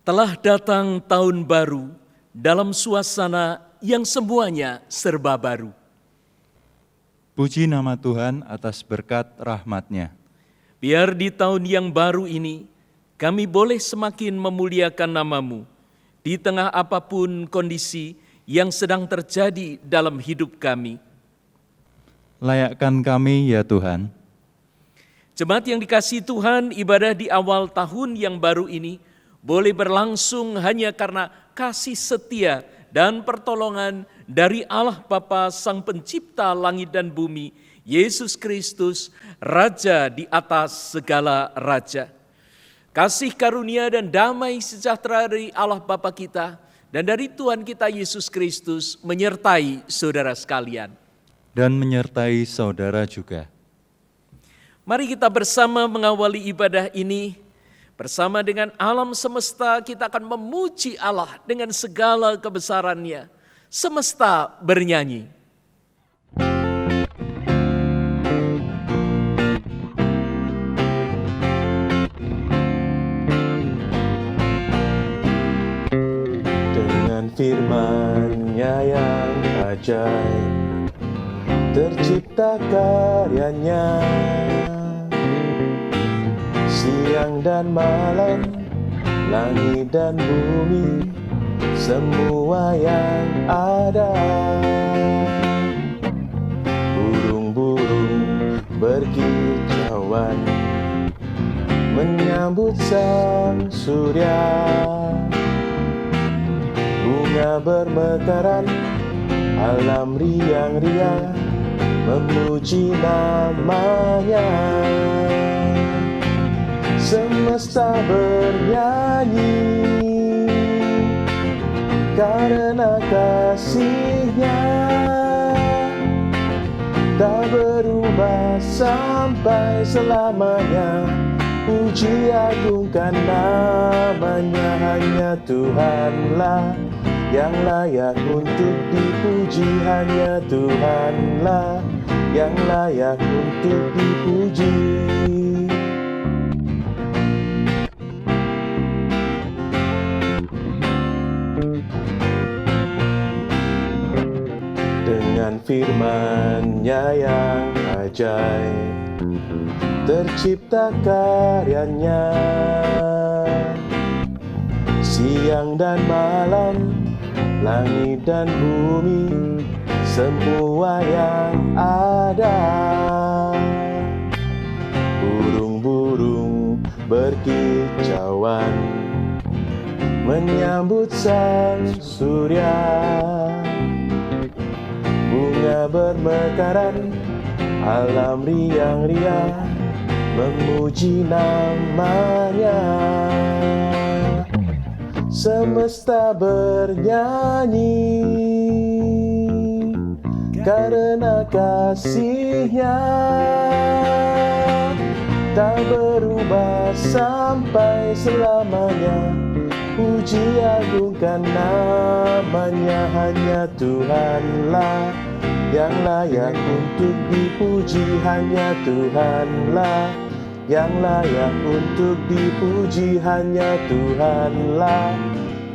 Telah datang tahun baru dalam suasana yang semuanya serba baru. Puji nama Tuhan atas berkat rahmat-Nya. Biar di tahun yang baru ini kami boleh semakin memuliakan nama-Mu di tengah apapun kondisi yang sedang terjadi dalam hidup kami. Layakkan kami ya Tuhan. Jemaat yang dikasihi Tuhan, ibadah di awal tahun yang baru ini boleh berlangsung hanya karena kasih setia dan pertolongan dari Allah Bapa Sang Pencipta langit dan bumi, Yesus Kristus, Raja di atas segala raja. Kasih karunia dan damai sejahtera dari Allah Bapa kita dan dari Tuhan kita Yesus Kristus menyertai saudara sekalian. Dan menyertai saudara juga. Mari kita bersama mengawali ibadah ini. Bersama dengan alam semesta kita akan memuji Allah dengan segala kebesarannya. Semesta bernyanyi. Dengan firman-Nya yang ajaib, tercipta karyanya. Siang dan malam, langit dan bumi, semua yang ada. Burung-burung berkicauan, menyambut sang surya. Bunga bermekaran, alam riang-riang, memuji nama-Nya. Semesta bernyanyi karena kasih-Nya tak berubah sampai selamanya. Puji agungkan nama-Nya, hanya Tuhanlah yang layak untuk dipuji, hanya Tuhanlah yang layak untuk dipuji. Dengan firman-Nya yang ajaib, tercipta karyanya. Siang dan malam, langit dan bumi, semua yang ada. Burung-burung berkicauan, menyambut sang surya. Bunga bermekaran, alam riang-riang, memuji nama-Nya. Semesta bernyanyi karena kasih-Nya tak berubah sampai selamanya. Puji agungkan nama-Nya, hanya Tuhanlah yang layak untuk dipuji, hanya Tuhanlah yang layak untuk dipuji, hanya Tuhanlah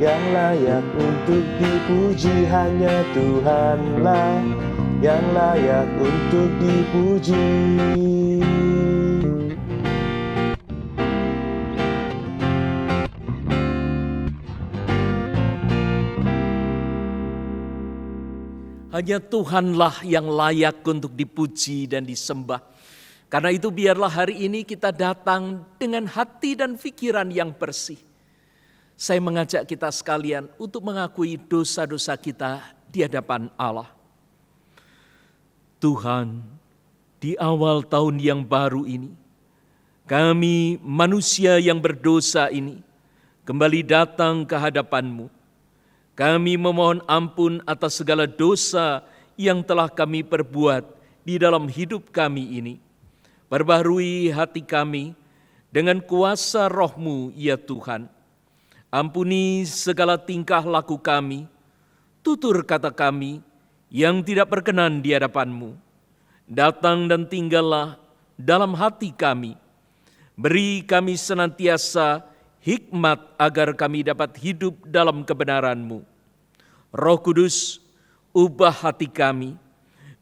yang layak untuk dipuji, hanya Tuhanlah yang layak untuk dipuji. Hanya Tuhanlah yang layak untuk dipuji dan disembah. Karena itu biarlah hari ini kita datang dengan hati dan pikiran yang bersih. Saya mengajak kita sekalian untuk mengakui dosa-dosa kita di hadapan Allah. Tuhan, di awal tahun yang baru ini, kami manusia yang berdosa ini kembali datang ke hadapan-Mu. Kami memohon ampun atas segala dosa yang telah kami perbuat di dalam hidup kami ini. Perbaharui hati kami dengan kuasa Roh-Mu, ya Tuhan. Ampuni segala tingkah laku kami, tutur kata kami yang tidak berkenan di hadapan-Mu. Datang dan tinggallah dalam hati kami. Beri kami senantiasa hikmat agar kami dapat hidup dalam kebenaran-Mu. Roh Kudus, ubah hati kami,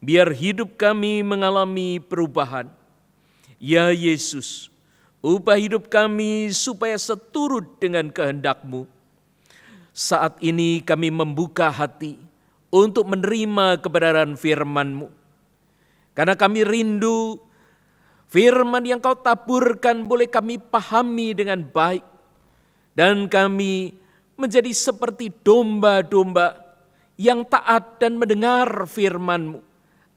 biar hidup kami mengalami perubahan. Ya Yesus, ubah hidup kami supaya seturut dengan kehendak-Mu. Saat ini kami membuka hati untuk menerima kebenaran firman-Mu. Karena kami rindu firman yang Kau taburkan boleh kami pahami dengan baik. Dan kami menjadi seperti domba-domba yang taat dan mendengar firman-Mu.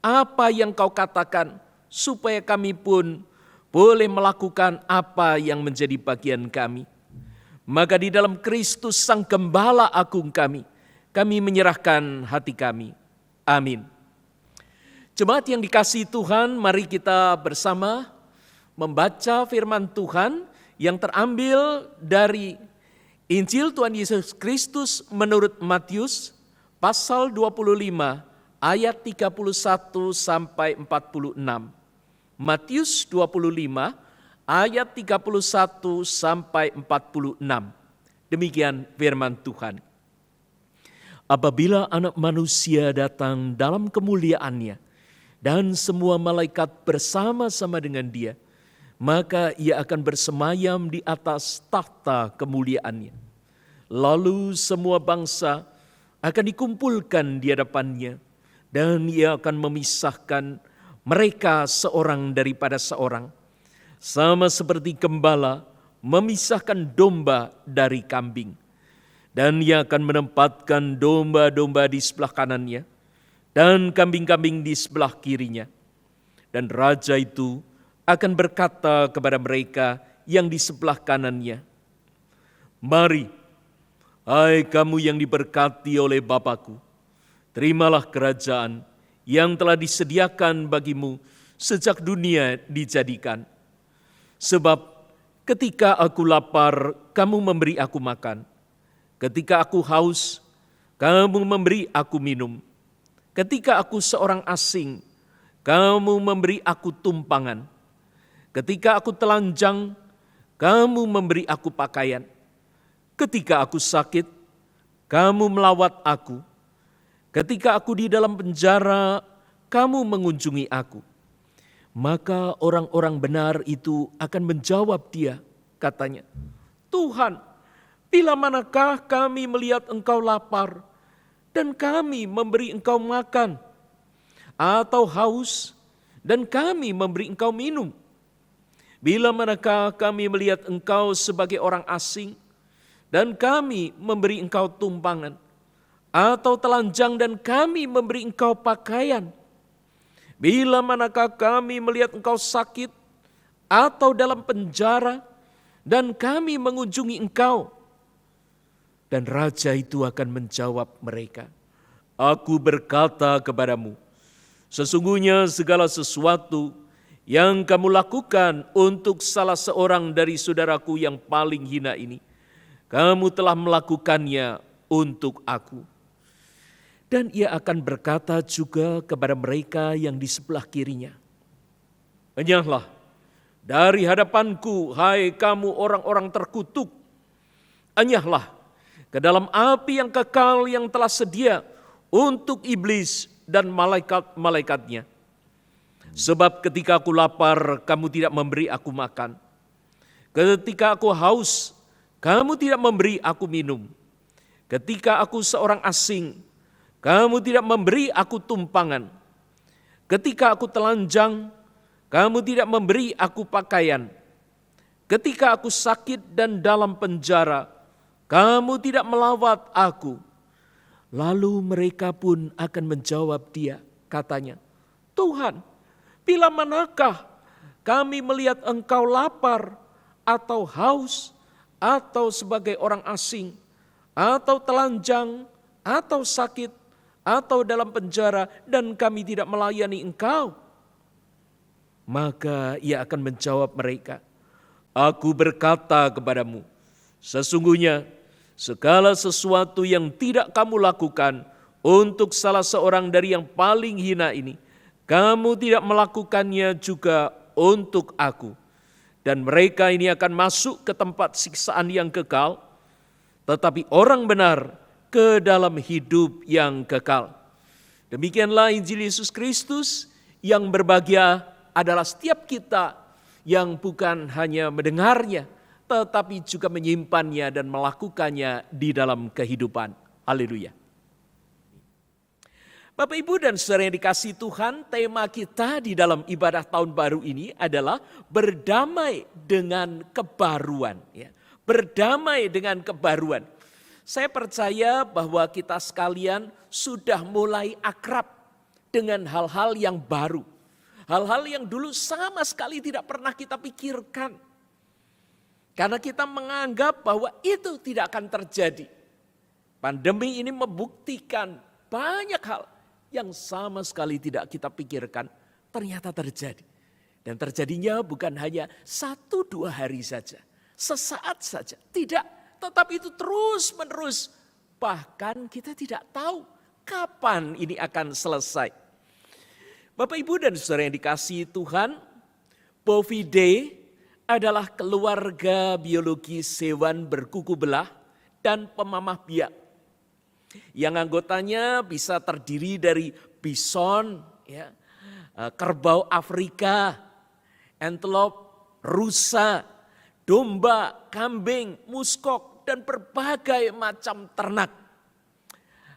Apa yang Kau katakan supaya kami pun boleh melakukan apa yang menjadi bagian kami. Maka di dalam Kristus Sang Gembala Agung kami menyerahkan hati kami. Amin. Jemaat yang dikasihi Tuhan, mari kita bersama membaca firman Tuhan yang terambil dari Injil Tuhan Yesus Kristus menurut Matius pasal 25 ayat 31 sampai 46. Matius 25 ayat 31 sampai 46. Demikian firman Tuhan. Apabila Anak Manusia datang dalam kemuliaannya dan semua malaikat bersama-sama dengan Dia, maka Ia akan bersemayam di atas tahta kemuliaannya. Lalu semua bangsa akan dikumpulkan di hadapannya, dan Ia akan memisahkan mereka seorang daripada seorang, sama seperti gembala memisahkan domba dari kambing. Dan Ia akan menempatkan domba-domba di sebelah kanannya dan kambing-kambing di sebelah kirinya. Dan Raja itu akan berkata kepada mereka yang di sebelah kanannya, "Mari, hai kamu yang diberkati oleh Bapa-Ku, terimalah kerajaan yang telah disediakan bagimu sejak dunia dijadikan. Sebab ketika aku lapar, kamu memberi aku makan. Ketika aku haus, kamu memberi aku minum. Ketika aku seorang asing, kamu memberi aku tumpangan. Ketika aku telanjang, kamu memberi aku pakaian. Ketika aku sakit, kamu melawat aku. Ketika aku di dalam penjara, kamu mengunjungi aku." Maka orang-orang benar itu akan menjawab Dia, katanya, "Tuhan, bila manakah kami melihat Engkau lapar dan kami memberi Engkau makan, atau haus dan kami memberi Engkau minum? Bila manakah kami melihat Engkau sebagai orang asing dan kami memberi Engkau tumpangan, atau telanjang dan kami memberi Engkau pakaian? Bila manakah kami melihat Engkau sakit atau dalam penjara dan kami mengunjungi Engkau?" Dan Raja itu akan menjawab mereka, "Aku berkata kepadamu, sesungguhnya segala sesuatu yang kamu lakukan untuk salah seorang dari saudaraku yang paling hina ini, kamu telah melakukannya untuk aku." Dan Ia akan berkata juga kepada mereka yang di sebelah kirinya, "Enyahlah dari hadapanku, hai kamu orang-orang terkutuk. Enyahlah ke dalam api yang kekal yang telah sedia untuk iblis dan malaikat-malaikatnya. Sebab ketika aku lapar, kamu tidak memberi aku makan. Ketika aku haus, kamu tidak memberi aku minum. Ketika aku seorang asing, kamu tidak memberi aku tumpangan. Ketika aku telanjang, kamu tidak memberi aku pakaian. Ketika aku sakit dan dalam penjara, kamu tidak melawat aku." Lalu mereka pun akan menjawab Dia, katanya, "Tuhan, bila manakah kami melihat Engkau lapar atau haus atau sebagai orang asing atau telanjang atau sakit atau dalam penjara dan kami tidak melayani Engkau?" Maka Ia akan menjawab mereka, "Aku berkata kepadamu, sesungguhnya segala sesuatu yang tidak kamu lakukan untuk salah seorang dari yang paling hina ini, kamu tidak melakukannya juga untuk aku. dan mereka ini akan masuk ke tempat siksaan yang kekal, tetapi orang benar ke dalam hidup yang kekal. Demikianlah Injil Yesus Kristus yang berbahagia adalah setiap kita yang bukan hanya mendengarnya, tetapi juga menyimpannya dan melakukannya di dalam kehidupan. Haleluya. Bapak, Ibu, dan saudara yang dikasihi Tuhan, tema kita di dalam ibadah tahun baru ini adalah berdamai dengan kebaruan. Ya. Berdamai dengan kebaruan. Saya percaya bahwa kita sekalian sudah mulai akrab dengan hal-hal yang baru. Hal-hal yang dulu sama sekali tidak pernah kita pikirkan. Karena kita menganggap bahwa itu tidak akan terjadi. Pandemi ini membuktikan banyak hal yang sama sekali tidak kita pikirkan ternyata terjadi. Dan terjadinya bukan hanya 1-2 hari saja, sesaat saja. Tidak, tetapi itu terus menerus. Bahkan kita tidak tahu kapan ini akan selesai. Bapak, Ibu, dan saudara yang dikasihi Tuhan, Bovidae adalah keluarga biologis hewan berkuku belah dan pemamah biak. Yang anggotanya bisa terdiri dari bison, ya, kerbau Afrika, antelop, rusa, domba, kambing, muskok, dan berbagai macam ternak.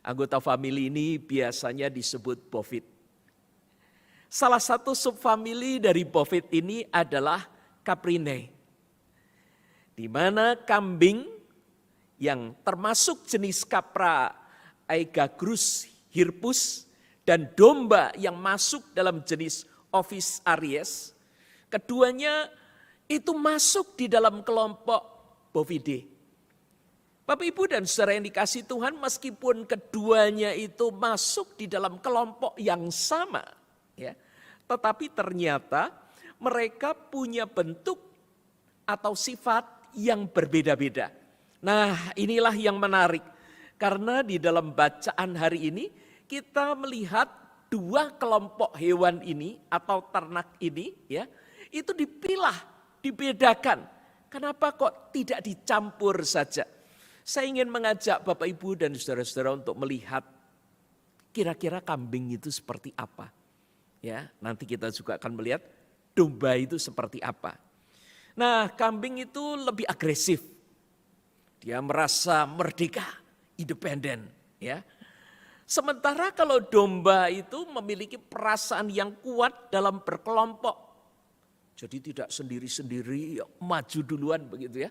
Anggota famili ini biasanya disebut bovid. Salah satu subfamili dari bovid ini adalah Caprinae, di mana kambing yang termasuk jenis Capra Aegagrus hirpus dan domba yang masuk dalam jenis Ovis aries, keduanya itu masuk di dalam kelompok Bovidae. Bapak, Ibu, dan saudara yang dikasihi Tuhan, meskipun keduanya itu masuk di dalam kelompok yang sama, ya, tetapi ternyata mereka punya bentuk atau sifat yang berbeda-beda. Nah, inilah yang menarik. Karena di dalam bacaan hari ini kita melihat 2 kelompok hewan ini atau ternak ini, ya, itu dipilah, dibedakan. Kenapa kok tidak dicampur saja? Saya ingin mengajak Bapak, Ibu, dan saudara-saudara untuk melihat kira-kira kambing itu seperti apa. Ya, nanti kita juga akan melihat domba itu seperti apa. Nah, kambing itu lebih agresif. Dia merasa merdeka, independen, ya. Sementara kalau domba itu memiliki perasaan yang kuat dalam berkelompok. Jadi tidak sendiri-sendiri, maju duluan begitu ya.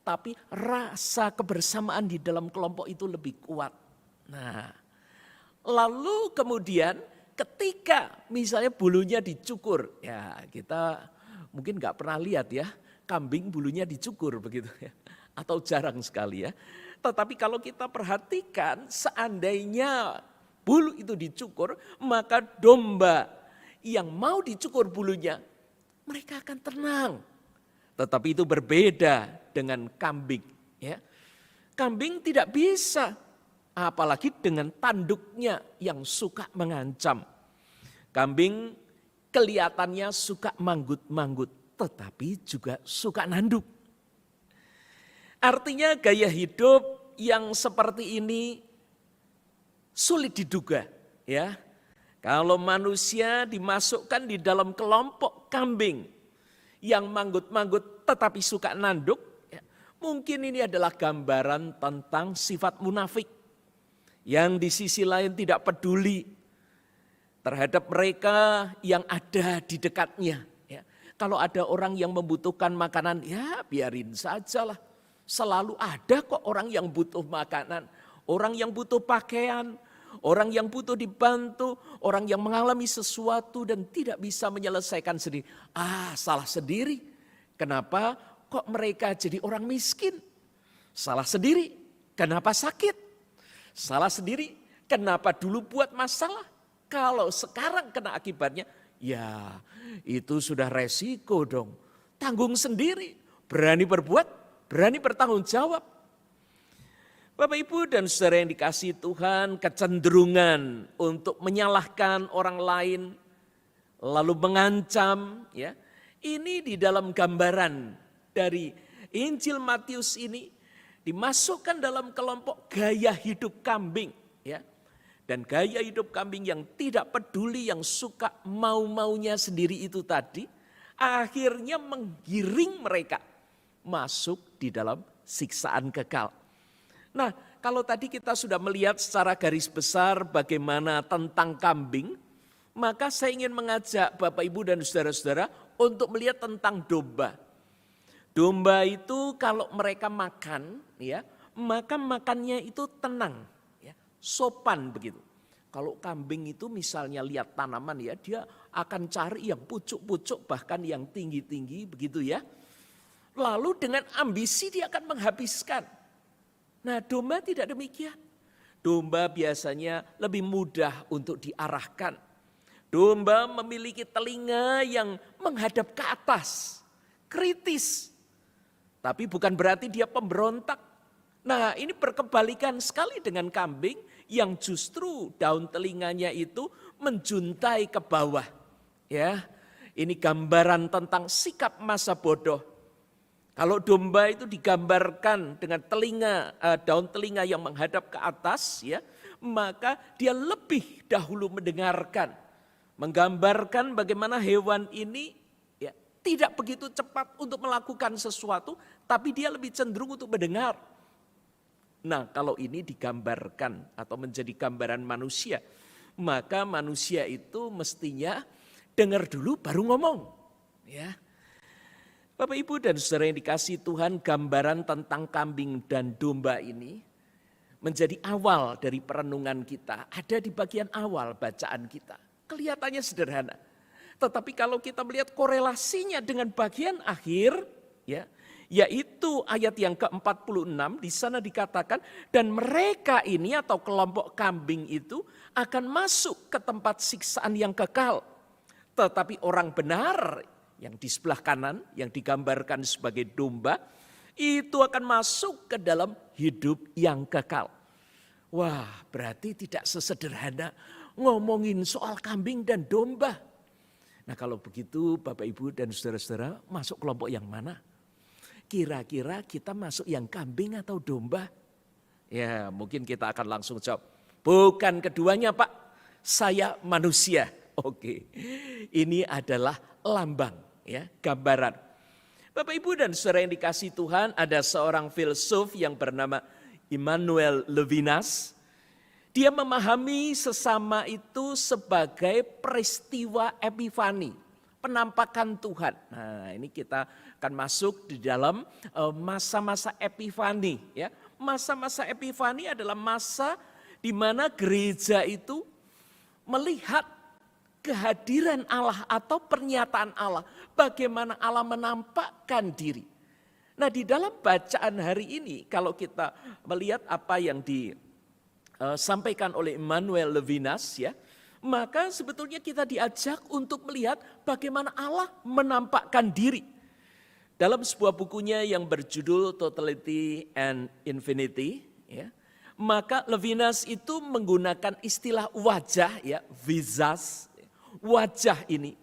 Tapi rasa kebersamaan di dalam kelompok itu lebih kuat. Nah, lalu kemudian ketika misalnya bulunya dicukur, ya kita mungkin nggak pernah lihat ya kambing bulunya dicukur begitu ya, atau jarang sekali ya. Tetapi kalau kita perhatikan seandainya bulu itu dicukur, maka domba yang mau dicukur bulunya mereka akan tenang. Tetapi itu berbeda dengan kambing. Ya. Kambing tidak bisa, apalagi dengan tanduknya yang suka mengancam. Kambing kelihatannya suka manggut-manggut, tetapi juga suka nanduk. Artinya gaya hidup yang seperti ini sulit diduga. Ya. Kalau manusia dimasukkan di dalam kelompok kambing yang manggut-manggut tetapi suka nanduk, ya, mungkin ini adalah gambaran tentang sifat munafik yang di sisi lain tidak peduli terhadap mereka yang ada di dekatnya. Ya. Kalau ada orang yang membutuhkan makanan, ya biarin sajalah. Selalu ada kok orang yang butuh makanan, orang yang butuh pakaian, orang yang butuh dibantu, orang yang mengalami sesuatu dan tidak bisa menyelesaikan sendiri. Salah sendiri. Kenapa kok mereka jadi orang miskin? Salah sendiri. Kenapa sakit? Salah sendiri. Kenapa dulu buat masalah? Kalau sekarang kena akibatnya, ya itu sudah resiko dong. Tanggung sendiri. Berani berbuat, berani bertanggung jawab. Bapak, Ibu, dan saudara yang dikasihi Tuhan, kecenderungan untuk menyalahkan orang lain, lalu mengancam, ya, Ini di dalam gambaran dari Injil Matius ini dimasukkan dalam kelompok gaya hidup kambing, ya. Dan gaya hidup kambing yang tidak peduli, yang suka mau-maunya sendiri itu tadi, akhirnya menggiring mereka masuk di dalam siksaan kekal. Nah, kalau tadi kita sudah melihat secara garis besar bagaimana tentang kambing, maka saya ingin mengajak Bapak Ibu dan saudara-saudara untuk melihat tentang domba. Domba itu kalau mereka makan, ya, maka makannya itu tenang, ya, sopan begitu. Kalau kambing itu misalnya lihat tanaman, ya, dia akan cari yang pucuk-pucuk bahkan yang tinggi-tinggi begitu, ya. Lalu dengan ambisi dia akan menghabiskan. Nah, domba tidak demikian. Domba biasanya lebih mudah untuk diarahkan. Domba memiliki telinga yang menghadap ke atas, kritis. Tapi bukan berarti dia pemberontak. Nah, ini berkebalikan sekali dengan kambing yang justru daun telinganya itu menjuntai ke bawah. Ya, ini gambaran tentang sikap masa bodoh. Kalau domba itu digambarkan dengan daun telinga yang menghadap ke atas, ya, maka dia lebih dahulu mendengarkan, menggambarkan bagaimana hewan ini tidak begitu cepat untuk melakukan sesuatu, tapi dia lebih cenderung untuk mendengar. Nah, kalau ini digambarkan atau menjadi gambaran manusia, maka manusia itu mestinya dengar dulu baru ngomong. Ya, Bapak Ibu dan saudara yang dikasihi Tuhan, gambaran tentang kambing dan domba ini menjadi awal dari perenungan kita. Ada di bagian awal bacaan kita. Kelihatannya sederhana. Tetapi kalau kita melihat korelasinya dengan bagian akhir, ya, yaitu ayat yang ke-46, di sana dikatakan, dan mereka ini atau kelompok kambing itu akan masuk ke tempat siksaan yang kekal. Tetapi orang benar yang di sebelah kanan, yang digambarkan sebagai domba, itu akan masuk ke dalam hidup yang kekal. Wah, berarti tidak sesederhana ngomongin soal kambing dan domba. Nah, kalau begitu Bapak Ibu dan saudara-saudara masuk kelompok yang mana? Kira-kira kita masuk yang kambing atau domba? Ya, mungkin kita akan langsung jawab, bukan keduanya Pak, saya manusia. Oke, ini adalah lambang, ya, gambaran. Bapak Ibu dan saudara yang dikasihi Tuhan, ada seorang filsuf yang bernama Immanuel Levinas. Dia memahami sesama itu sebagai peristiwa epifani, penampakan Tuhan. Nah, ini kita akan masuk di dalam masa-masa epifani. Ya. Masa-masa epifani adalah masa di mana gereja itu melihat kehadiran Allah atau pernyataan Allah. Bagaimana Allah menampakkan diri. Nah, di dalam bacaan hari ini kalau kita melihat apa yang disampaikan oleh Immanuel Levinas, ya, maka sebetulnya kita diajak untuk melihat bagaimana Allah menampakkan diri. Dalam sebuah bukunya yang berjudul Totality and Infinity, ya, maka Levinas itu menggunakan istilah wajah, ya, visage, wajah ini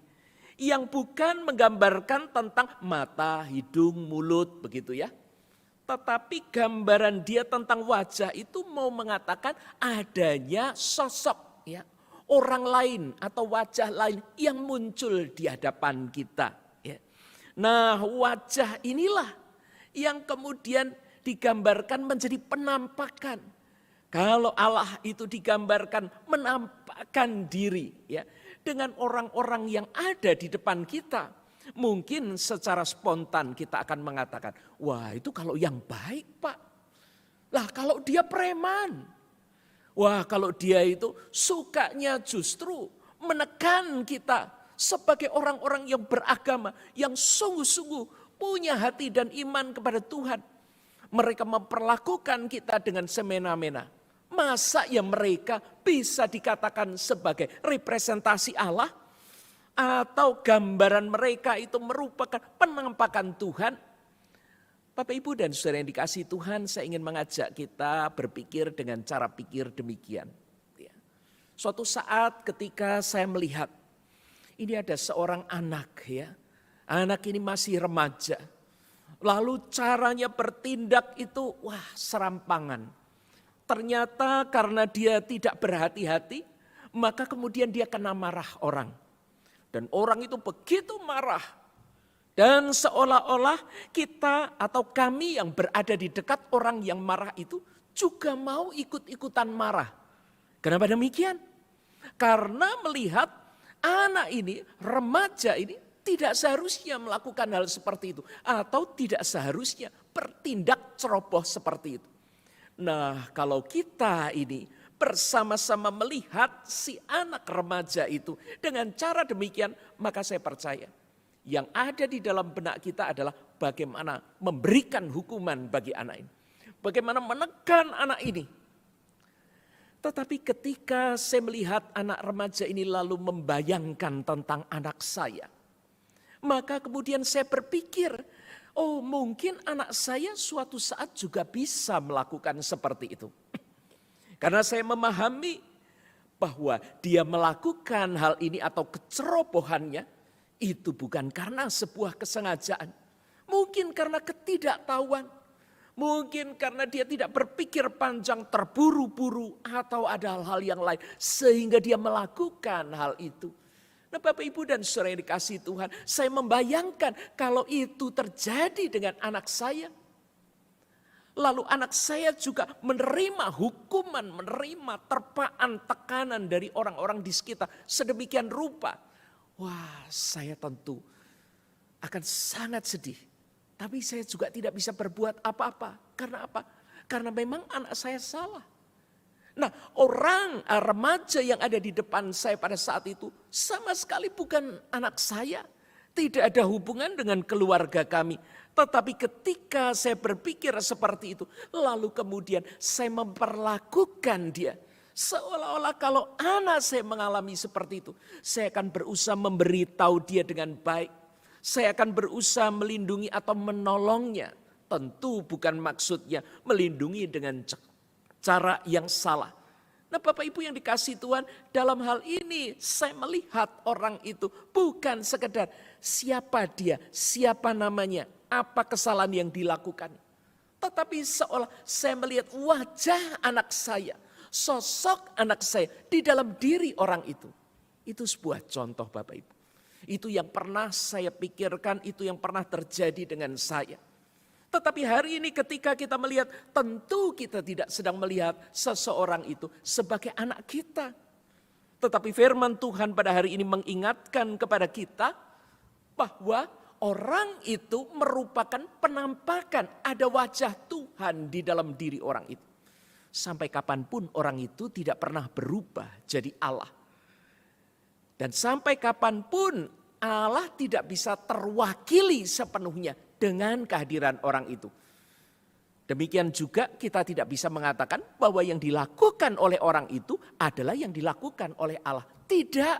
yang bukan menggambarkan tentang mata, hidung, mulut, begitu ya. Tetapi gambaran dia tentang wajah itu mau mengatakan adanya sosok, ya, orang lain atau wajah lain yang muncul di hadapan kita. Ya. Nah, wajah inilah yang kemudian digambarkan menjadi penampakan. Kalau Allah itu digambarkan menampakkan diri, ya, dengan orang-orang yang ada di depan kita. Mungkin secara spontan kita akan mengatakan, wah itu kalau yang baik Pak. Lah kalau dia preman. Wah kalau dia itu sukanya justru menekan kita sebagai orang-orang yang beragama. Yang sungguh-sungguh punya hati dan iman kepada Tuhan. Mereka memperlakukan kita dengan semena-mena. Masa ya mereka bisa dikatakan sebagai representasi Allah? Atau gambaran mereka itu merupakan penampakan Tuhan. Bapak Ibu dan saudara yang dikasihi Tuhan, saya ingin mengajak kita berpikir dengan cara pikir demikian. Suatu saat ketika saya melihat, ini ada seorang anak, ya, Anak ini masih remaja. Lalu caranya bertindak itu serampangan. Ternyata karena dia tidak berhati-hati, maka kemudian dia kena marah orang. Dan orang itu begitu marah. Dan seolah-olah kita atau kami yang berada di dekat orang yang marah itu juga mau ikut-ikutan marah. Kenapa demikian? Karena melihat anak ini, remaja ini tidak seharusnya melakukan hal seperti itu. Atau tidak seharusnya bertindak ceroboh seperti itu. Nah, kalau kita ini bersama-sama melihat si anak remaja itu dengan cara demikian, maka saya percaya yang ada di dalam benak kita adalah bagaimana memberikan hukuman bagi anak ini. Bagaimana menekan anak ini. Tetapi ketika saya melihat anak remaja ini lalu membayangkan tentang anak saya, maka kemudian saya berpikir, oh mungkin anak saya suatu saat juga bisa melakukan seperti itu. Karena saya memahami bahwa dia melakukan hal ini atau kecerobohannya itu bukan karena sebuah kesengajaan. Mungkin karena ketidaktahuan. Mungkin karena dia tidak berpikir panjang, terburu-buru atau ada hal-hal yang lain. Sehingga dia melakukan hal itu. Nah Bapak Ibu dan saudara yang dikasihi Tuhan, saya membayangkan kalau itu terjadi dengan anak saya. Lalu anak saya juga menerima hukuman, menerima terpaan, tekanan dari orang-orang di sekitar sedemikian rupa. Wah, saya tentu akan sangat sedih. Tapi saya juga tidak bisa berbuat apa-apa. Karena apa? Karena memang anak saya salah. Nah, orang remaja yang ada di depan saya pada saat itu sama sekali bukan anak saya. Tidak ada hubungan dengan keluarga kami. Tetapi ketika saya berpikir seperti itu, lalu kemudian saya memperlakukan dia. Seolah-olah kalau anak saya mengalami seperti itu, saya akan berusaha memberitahu dia dengan baik. Saya akan berusaha melindungi atau menolongnya. Tentu bukan maksudnya melindungi dengan cara yang salah. Nah Bapak Ibu yang dikasihi Tuhan, dalam hal ini saya melihat orang itu bukan sekedar siapa dia, siapa namanya, apa kesalahan yang dilakukan. Tetapi seolah saya melihat wajah anak saya, sosok anak saya di dalam diri orang itu. Itu sebuah contoh Bapak Ibu. Itu yang pernah saya pikirkan, itu yang pernah terjadi dengan saya. Tetapi hari ini ketika kita melihat, tentu kita tidak sedang melihat seseorang itu sebagai anak kita. Tetapi firman Tuhan pada hari ini mengingatkan kepada kita bahwa orang itu merupakan penampakan ada wajah Tuhan di dalam diri orang itu. Sampai kapanpun orang itu tidak pernah berubah jadi Allah. Dan sampai kapanpun Allah tidak bisa terwakili sepenuhnya dengan kehadiran orang itu. Demikian juga kita tidak bisa mengatakan bahwa yang dilakukan oleh orang itu adalah yang dilakukan oleh Allah. Tidak.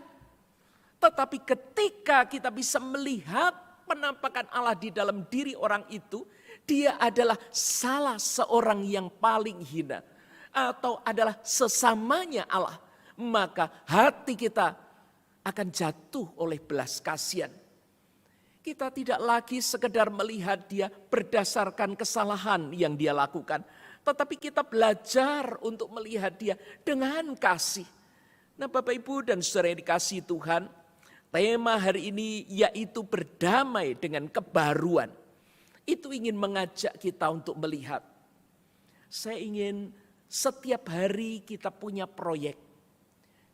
Tetapi ketika kita bisa melihat penampakan Allah di dalam diri orang itu, dia adalah salah seorang yang paling hina. Atau adalah sesamanya Allah. Maka hati kita akan jatuh oleh belas kasihan. Kita tidak lagi sekedar melihat dia berdasarkan kesalahan yang dia lakukan. Tetapi kita belajar untuk melihat dia dengan kasih. Nah Bapak Ibu dan saudara yang dikasihi Tuhan, tema hari ini yaitu berdamai dengan kebaruan. Itu ingin mengajak kita untuk melihat. Saya ingin setiap hari kita punya proyek.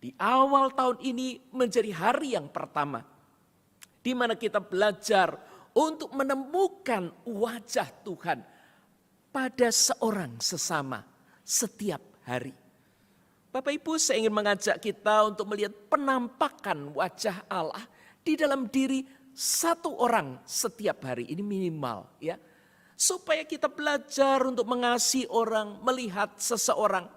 Di awal tahun ini menjadi hari yang pertama. Di mana kita belajar untuk menemukan wajah Tuhan pada seorang sesama setiap hari. Bapak Ibu, saya ingin mengajak kita untuk melihat penampakan wajah Allah di dalam diri satu orang setiap hari. Ini minimal ya. Supaya kita belajar untuk mengasihi orang, melihat seseorang.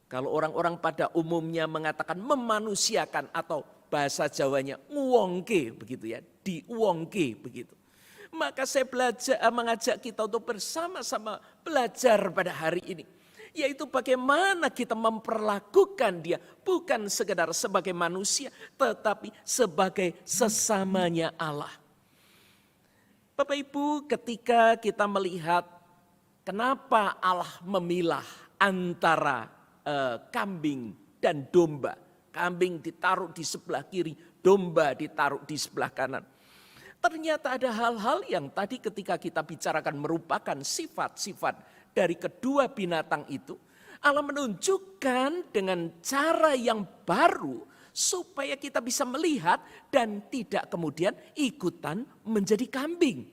Kalau orang-orang pada umumnya mengatakan memanusiakan atau bahasa Jawanya nguwongke begitu ya, diuwongke begitu. Maka saya mengajak kita untuk bersama-sama belajar pada hari ini. Yaitu bagaimana kita memperlakukan dia bukan sekedar sebagai manusia tetapi sebagai sesamanya Allah. Bapak Ibu, ketika kita melihat kenapa Allah memilah antara kambing dan domba. Kambing ditaruh di sebelah kiri, domba ditaruh di sebelah kanan. Ternyata ada hal-hal yang tadi ketika kita bicarakan merupakan sifat-sifat dari kedua binatang itu. Allah menunjukkan dengan cara yang baru supaya kita bisa melihat dan tidak kemudian ikutan menjadi kambing.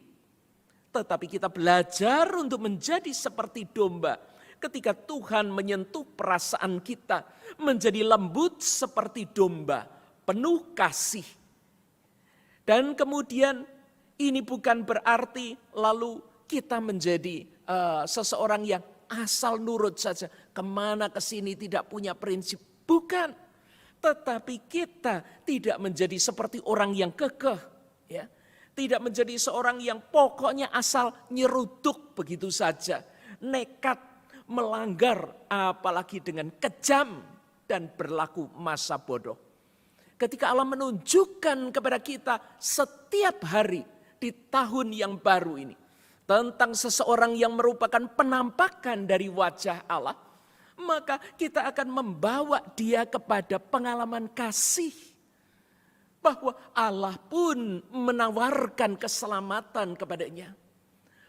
Tetapi kita belajar untuk menjadi seperti domba. Ketika Tuhan menyentuh perasaan kita menjadi lembut seperti domba, penuh kasih. Dan kemudian ini bukan berarti lalu kita menjadi seseorang yang asal nurut saja. Kemana kesini tidak punya prinsip. Bukan. Tetapi kita tidak menjadi seperti orang yang kekeh. Ya. Tidak menjadi seorang yang pokoknya asal nyeruduk begitu saja. Nekat melanggar apalagi dengan kejam dan berlaku masa bodoh. Ketika Allah menunjukkan kepada kita setiap hari di tahun yang baru ini. Tentang seseorang yang merupakan penampakan dari wajah Allah. Maka kita akan membawa dia kepada pengalaman kasih. Bahwa Allah pun menawarkan keselamatan kepadanya.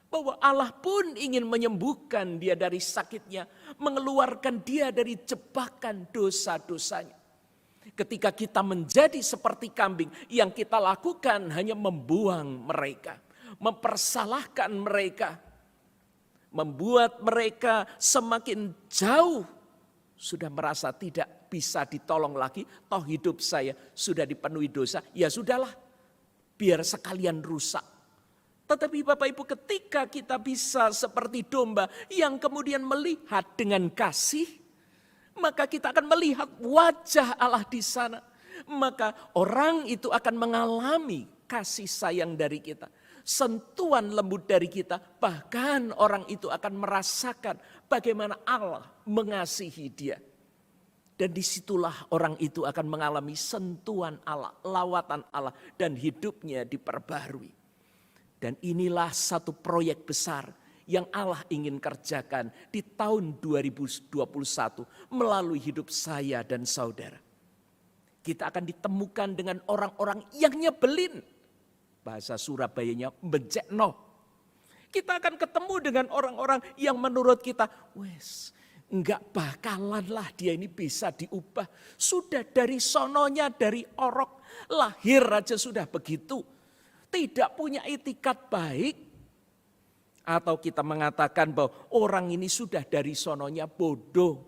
Bahwa Allah pun ingin menyembuhkan dia dari sakitnya. Mengeluarkan dia dari jebakan dosa-dosanya. Ketika kita menjadi seperti kambing, yang kita lakukan hanya membuang mereka. Mempersalahkan mereka. Membuat mereka semakin jauh. Sudah merasa tidak bisa ditolong lagi. Toh hidup saya sudah dipenuhi dosa. Ya sudahlah, biar sekalian rusak. Tetapi Bapak Ibu, ketika kita bisa seperti domba yang kemudian melihat dengan kasih, maka kita akan melihat wajah Allah di sana. Maka orang itu akan mengalami kasih sayang dari kita. Sentuhan lembut dari kita, bahkan orang itu akan merasakan bagaimana Allah mengasihi dia. Dan disitulah orang itu akan mengalami sentuhan Allah, lawatan Allah, dan hidupnya diperbarui. Dan inilah satu proyek besar yang Allah ingin kerjakan di tahun 2021 melalui hidup saya dan saudara. Kita akan ditemukan dengan orang-orang yang nyebelin. Bahasa Surabayanya becekno. Kita akan ketemu dengan orang-orang yang menurut kita, wes enggak bakalan lah dia ini bisa diubah. Sudah dari sononya, dari orok, lahir aja sudah begitu. Tidak punya itikat baik. Atau kita mengatakan bahwa orang ini sudah dari sononya bodoh.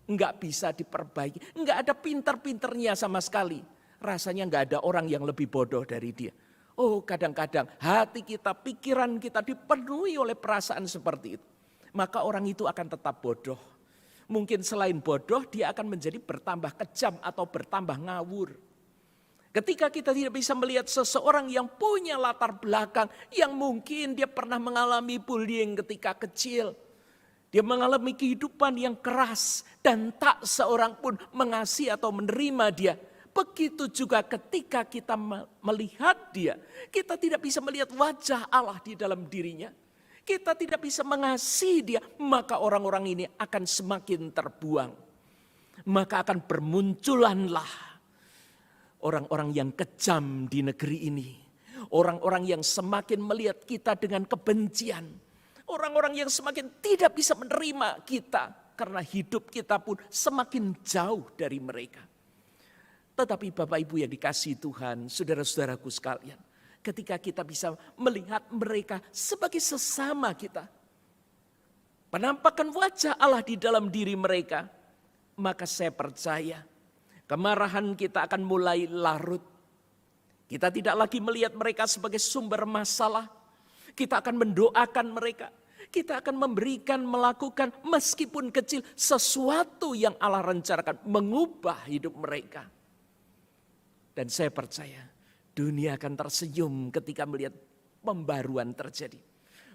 Enggak bisa diperbaiki. Enggak ada pinter-pinternya sama sekali. Rasanya enggak ada orang yang lebih bodoh dari dia. Oh, kadang-kadang hati kita, pikiran kita dipenuhi oleh perasaan seperti itu. Maka orang itu akan tetap bodoh. Mungkin selain bodoh, dia akan menjadi bertambah kejam atau bertambah ngawur. Ketika kita tidak bisa melihat seseorang yang punya latar belakang, yang mungkin dia pernah mengalami bullying ketika kecil. Dia mengalami kehidupan yang keras dan tak seorang pun mengasihi atau menerima dia. Begitu juga ketika kita melihat dia, kita tidak bisa melihat wajah Allah di dalam dirinya. Kita tidak bisa mengasihi dia, maka orang-orang ini akan semakin terbuang. Maka akan bermunculanlah orang-orang yang kejam di negeri ini. Orang-orang yang semakin melihat kita dengan kebencian. Orang-orang yang semakin tidak bisa menerima kita. Karena hidup kita pun semakin jauh dari mereka. Tetapi Bapak Ibu yang dikasihi Tuhan, saudara-saudaraku sekalian. Ketika kita bisa melihat mereka sebagai sesama kita. Penampakan wajah Allah di dalam diri mereka. Maka saya percaya kemarahan kita akan mulai larut. Kita tidak lagi melihat mereka sebagai sumber masalah. Kita akan mendoakan mereka. Kita akan memberikan, melakukan meskipun kecil sesuatu yang Allah rencanakan. Mengubah hidup mereka. Dan saya percaya dunia akan tersenyum ketika melihat pembaruan terjadi.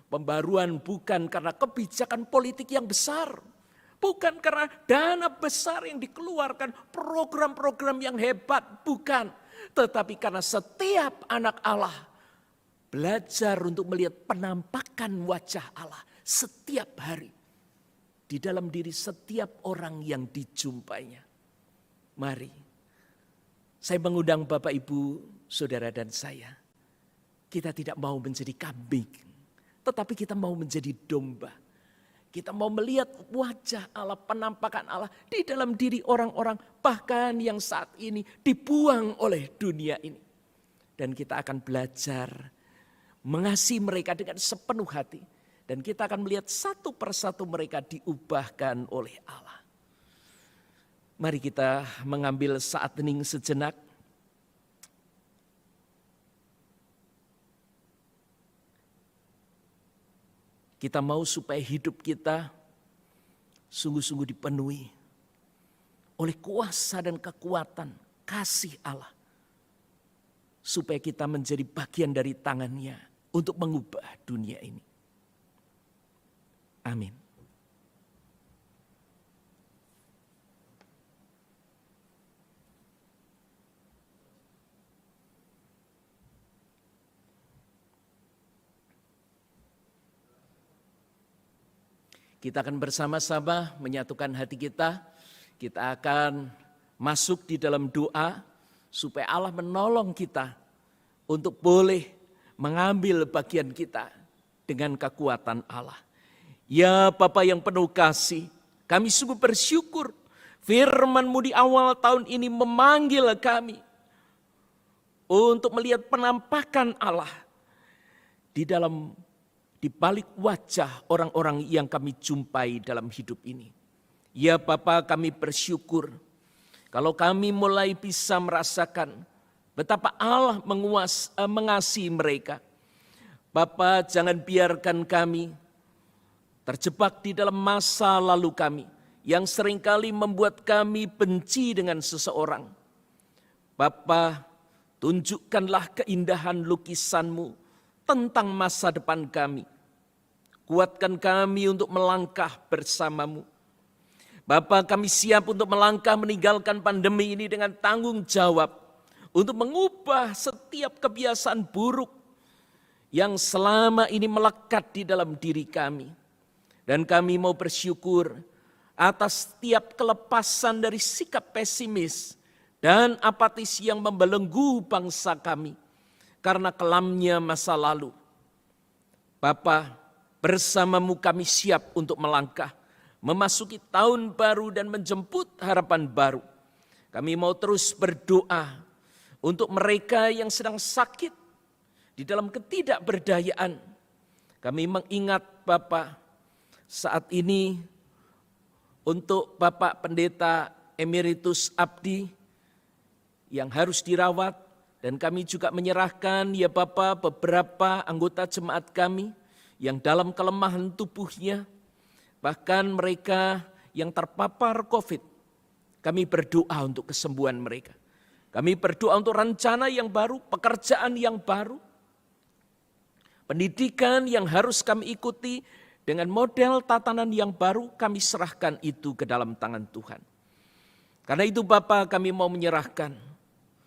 Pembaruan bukan karena kebijakan politik yang besar. Bukan karena dana besar yang dikeluarkan, program-program yang hebat, bukan. Tetapi karena setiap anak Allah belajar untuk melihat penampakan wajah Allah setiap hari di dalam diri setiap orang yang dijumpainya. Mari, saya mengundang Bapak, Ibu, Saudara dan saya. Kita tidak mau menjadi kambing, tetapi kita mau menjadi domba. Kita mau melihat wajah Allah, penampakan Allah di dalam diri orang-orang bahkan yang saat ini dibuang oleh dunia ini. Dan kita akan belajar mengasihi mereka dengan sepenuh hati. Dan kita akan melihat satu persatu mereka diubahkan oleh Allah. Mari kita mengambil saat hening sejenak. Kita mau supaya hidup kita sungguh-sungguh dipenuhi oleh kuasa dan kekuatan kasih Allah. Supaya kita menjadi bagian dari tangannya untuk mengubah dunia ini. Amin. Kita akan bersama-sama menyatukan hati kita. Kita akan masuk di dalam doa supaya Allah menolong kita untuk boleh mengambil bagian kita dengan kekuatan Allah. Ya Bapa yang penuh kasih, kami sungguh bersyukur firman-Mu di awal tahun ini memanggil kami untuk melihat penampakan Allah di balik wajah orang-orang yang kami jumpai dalam hidup ini. Ya Bapa, kami bersyukur kalau kami mulai bisa merasakan betapa Allah mengasihi mereka. Bapa, jangan biarkan kami terjebak di dalam masa lalu kami yang seringkali membuat kami benci dengan seseorang. Bapa, tunjukkanlah keindahan lukisan-Mu tentang masa depan kami. Kuatkan kami untuk melangkah bersama-Mu. Bapa, kami siap untuk melangkah meninggalkan pandemi ini dengan tanggung jawab untuk mengubah setiap kebiasaan buruk yang selama ini melekat di dalam diri kami. Dan kami mau bersyukur atas setiap kelepasan dari sikap pesimis dan apatis yang membelenggu bangsa kami karena kelamnya masa lalu. Bapa, bersama-Mu kami siap untuk melangkah, memasuki tahun baru dan menjemput harapan baru. Kami mau terus berdoa untuk mereka yang sedang sakit di dalam ketidakberdayaan. Kami mengingat Bapa saat ini untuk Bapak Pendeta Emeritus Abdi yang harus dirawat, dan kami juga menyerahkan ya Bapak beberapa anggota jemaat kami yang dalam kelemahan tubuhnya, bahkan mereka yang terpapar COVID. Kami berdoa untuk kesembuhan mereka. Kami berdoa untuk rencana yang baru, pekerjaan yang baru, pendidikan yang harus kami ikuti dengan model tatanan yang baru. Kami serahkan itu ke dalam tangan Tuhan. Karena itu Bapa, kami mau menyerahkan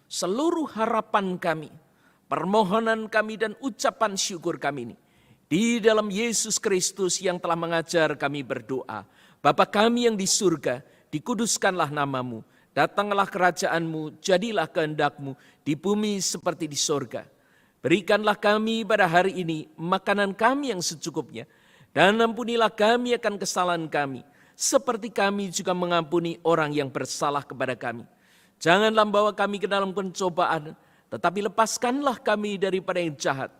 seluruh harapan kami, permohonan kami dan ucapan syukur kami ini di dalam Yesus Kristus yang telah mengajar kami berdoa. Bapa kami yang di surga, dikuduskanlah nama-Mu, datanglah kerajaan-Mu, jadilah kehendak-Mu di bumi seperti di surga. Berikanlah kami pada hari ini makanan kami yang secukupnya, dan ampunilah kami akan kesalahan kami, seperti kami juga mengampuni orang yang bersalah kepada kami. Janganlah membawa kami ke dalam pencobaan, tetapi lepaskanlah kami daripada yang jahat.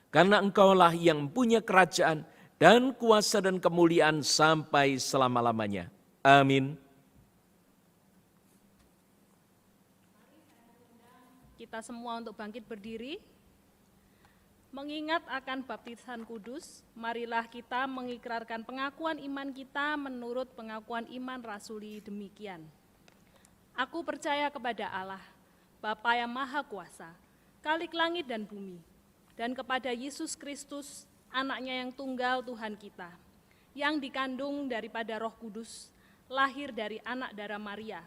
Karena Engkaulah yang punya kerajaan dan kuasa dan kemuliaan sampai selama-lamanya. Amin. Kita semua untuk bangkit berdiri. Mengingat akan baptisan kudus, marilah kita mengikrarkan pengakuan iman kita menurut pengakuan iman rasuli demikian. Aku percaya kepada Allah, Bapa yang Maha Kuasa, Khalik langit dan bumi, dan kepada Yesus Kristus, anaknya yang tunggal Tuhan kita, yang dikandung daripada Roh Kudus, lahir dari anak darah Maria,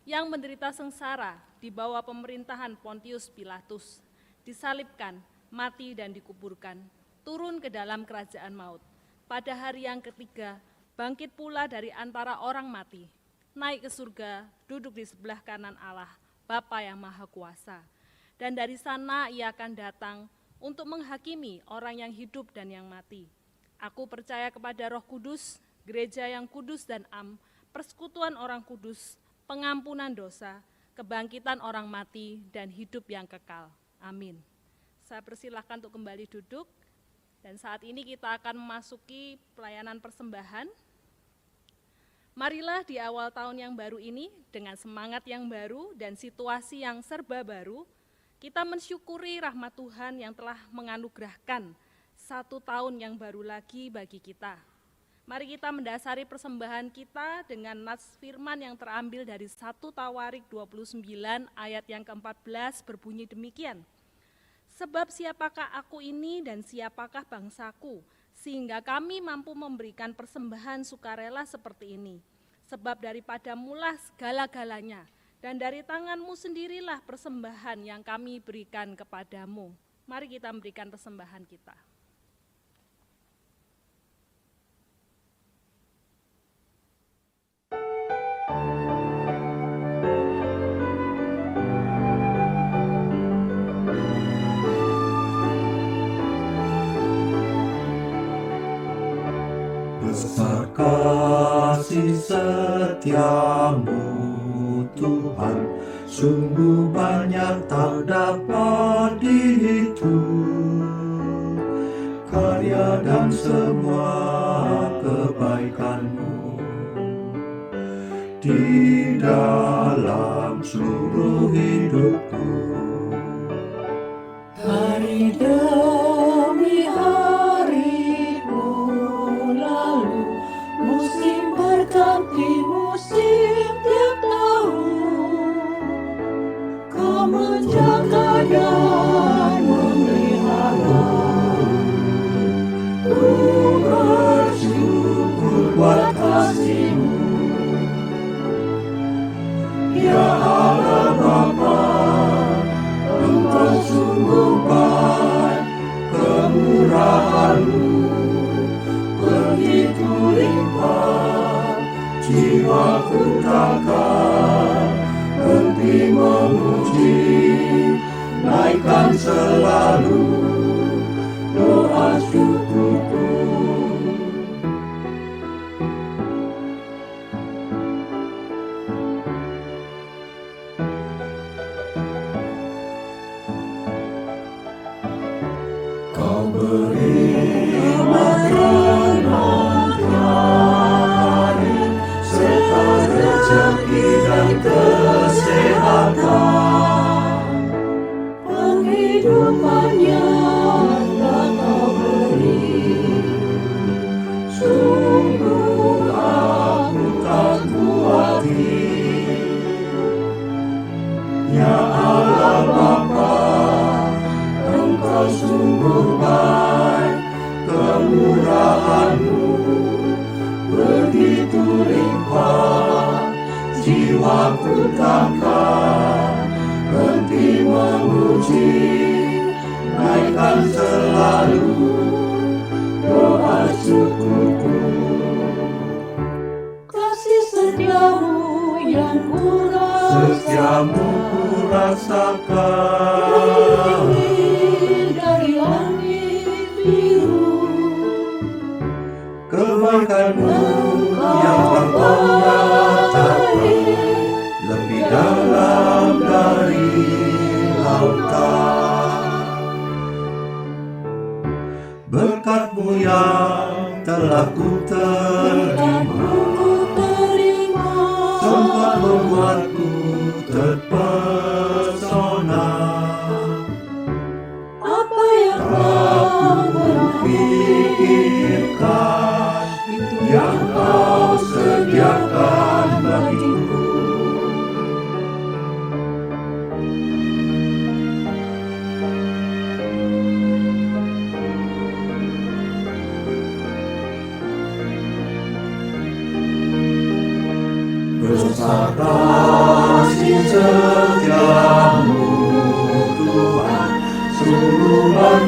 yang menderita sengsara di bawah pemerintahan Pontius Pilatus, disalibkan, mati dan dikuburkan, turun ke dalam kerajaan maut. Pada hari yang ketiga, bangkit pula dari antara orang mati, naik ke surga, duduk di sebelah kanan Allah, Bapa yang Maha Kuasa. Dan dari sana ia akan datang untuk menghakimi orang yang hidup dan yang mati. Aku percaya kepada Roh Kudus, gereja yang kudus dan persekutuan orang kudus, pengampunan dosa, kebangkitan orang mati, dan hidup yang kekal. Amin. Saya persilahkan untuk kembali duduk, dan saat ini kita akan memasuki pelayanan persembahan. Marilah di awal tahun yang baru ini, dengan semangat yang baru dan situasi yang serba baru, kita mensyukuri rahmat Tuhan yang telah menganugerahkan 1 tahun yang baru lagi bagi kita. Mari kita mendasari persembahan kita dengan nas firman yang terambil dari 1 Tawarik 29 ayat yang ke-14 berbunyi demikian. Sebab siapakah aku ini dan siapakah bangsaku, sehingga kami mampu memberikan persembahan sukarela seperti ini. Sebab daripadamulah segala-galanya, dan dari tanganmu sendirilah persembahan yang kami berikan kepadamu. Mari kita memberikan persembahan kita. Besar kasih setiamu Tuhan, sungguh banyak tak dapat dihitung. Karya dan semua kebaikanmu di dalam seluruh hidupku. Hari demi hari berlalu, musim berganti musim tiap tahun. Kau menjaga dan memelihara, ku bersyukur buat kasih-Mu. Ya Allah Bapa, Engkau sungguh baik, kemurahan-Mu begitu limpah. Jiwaku takkan berhenti memuji, naikkan selalu doa syukurku. Kau beri makan hari, serta rezeki dan kesehatan. Penghidupannya telah Kau beri, sungguh aku tak kuati. Ya Allah Bapa, Engkau sungguh baik, kemurahan-Mu begitu limpah. Jiwaku takkan berhenti memuji, naikkan selalu doa syukurku. Kasih setia-Mu yang Setiamu kurasakan, dari langit biru. kebaikan-Mu yang tak nyatakan, lebih dalam dari lautan. Berkat-Mu yang telah ku terima, sempat membuatku terpesona. Apa yang Aku pikirkan yang Kau sediakan bagiku. Besar kasih setiamu Tuhan, sungguh banyak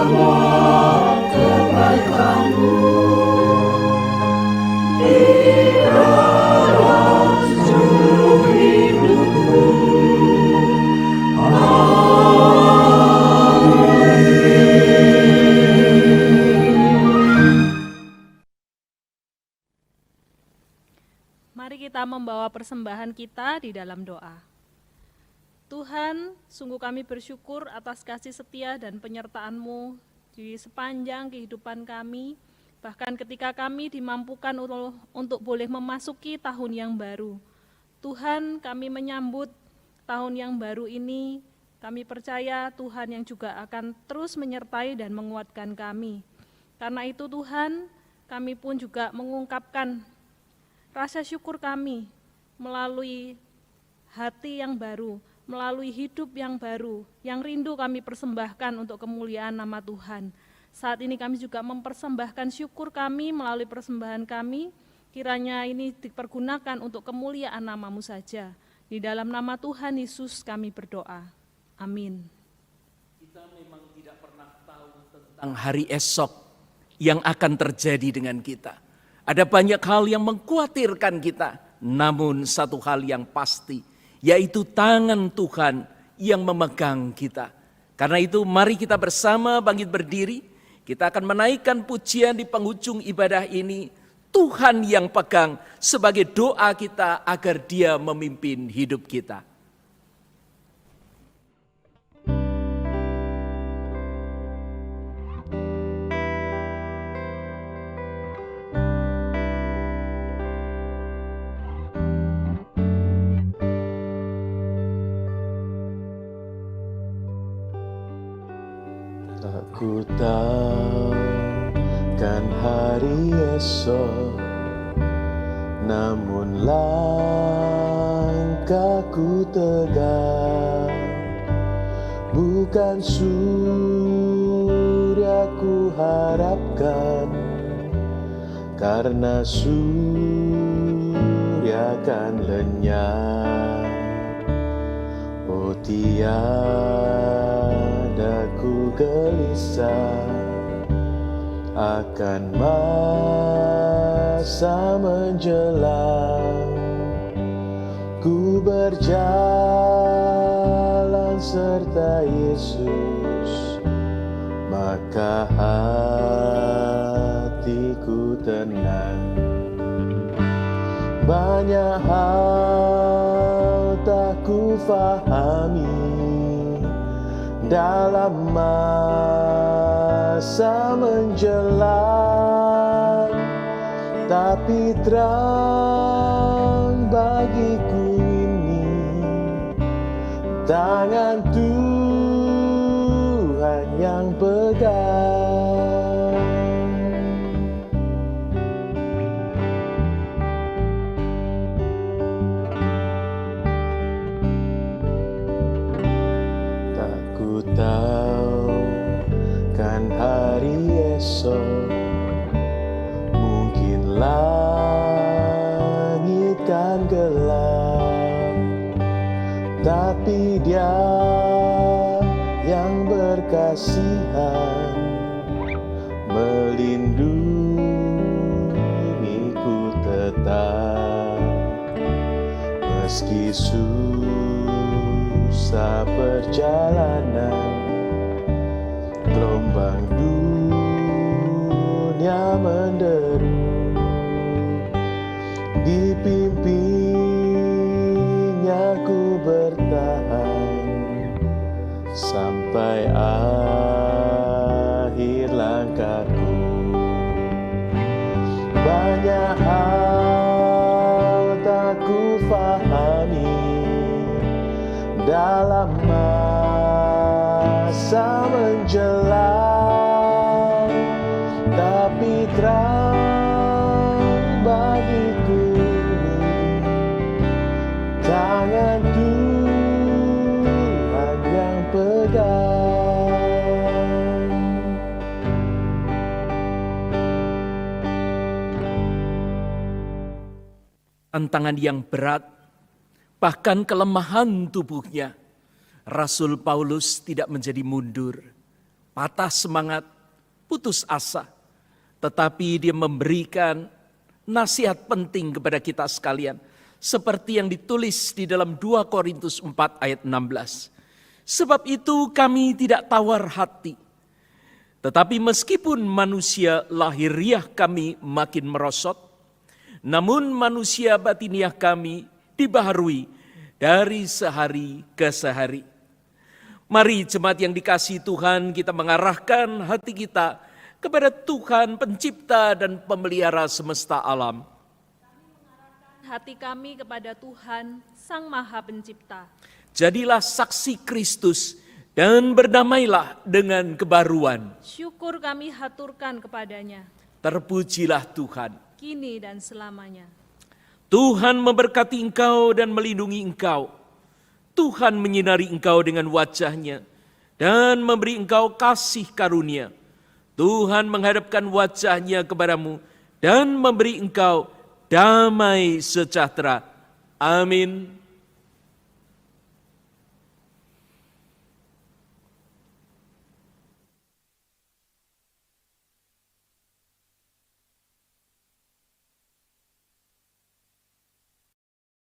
semua kebaikan-Mu di dalam seluruh hidupku. Mari kita membawa persembahan kita di dalam doa. Tuhan, sungguh kami bersyukur atas kasih setia dan penyertaan-Mu di sepanjang kehidupan kami, bahkan ketika kami dimampukan untuk boleh memasuki tahun yang baru. Tuhan, kami menyambut tahun yang baru ini, kami percaya Tuhan yang juga akan terus menyertai dan menguatkan kami. Karena itu Tuhan, kami pun juga mengungkapkan rasa syukur kami melalui hati yang baru, melalui hidup yang baru, yang rindu kami persembahkan untuk kemuliaan nama Tuhan. Saat ini kami juga mempersembahkan syukur kami melalui persembahan kami, kiranya ini dipergunakan untuk kemuliaan nama-Mu saja. Di dalam nama Tuhan Yesus kami berdoa. Amin. Kita memang tidak pernah tahu tentang hari esok yang akan terjadi dengan kita. Ada banyak hal yang mengkhawatirkan kita, namun satu hal yang pasti, yaitu tangan Tuhan yang memegang kita. Karena itu mari kita bersama bangkit berdiri, kita akan menaikkan pujian di penghujung ibadah ini. Tuhan yang pegang sebagai doa kita agar Dia memimpin hidup kita. Ku tahu kan hari esok, namun langkahku tegak. Bukan surya ku harapkan, karena surya kan lenyap. Oh tiada ku gelisah akan masa menjelang. Ku berjalan serta Yesus, maka hatiku tenang. Banyak hal tak ku fahami dalam masa menjelang, tapi terang bagiku ini tangan Tuhan yang pegang. Tak ku tahu kan hari esok, mungkin langit kan gelap, tapi Dia yang berkasihan melindungiku tetap. Meski susah perjalanan, gelombang dunia menderu, dipimpinnya ku bertahan sampai akhir langkahku. Banyak hal tak ku fahami dalam masa menjelang, tapi terang bagiku ini tangan Tuhan yang pegang. Tantangan yang berat, bahkan kelemahan tubuhnya, Rasul Paulus tidak menjadi mundur. patah semangat, putus asa. Tetapi dia memberikan nasihat penting kepada kita sekalian. Seperti yang ditulis di dalam 2 Korintus 4 ayat 16. Sebab itu kami tidak tawar hati. Tetapi meskipun manusia lahiriah kami makin merosot, namun manusia batiniah kami dibaharui dari sehari ke sehari. Mari jemaat yang dikasihi Tuhan, kita mengarahkan hati kita kepada Tuhan pencipta dan pemelihara semesta alam. Hati kami kepada Tuhan, Sang Maha Pencipta. Jadilah saksi Kristus dan berdamailah dengan kebaruan. Syukur kami haturkan kepadanya, Terpujilah Tuhan. kini dan selamanya. Tuhan memberkati engkau dan melindungi engkau. Tuhan menyinari engkau dengan wajah-Nya dan memberi engkau kasih karunia. Tuhan menghadapkan wajah-Nya kepadamu dan memberi engkau damai sejahtera. Amin.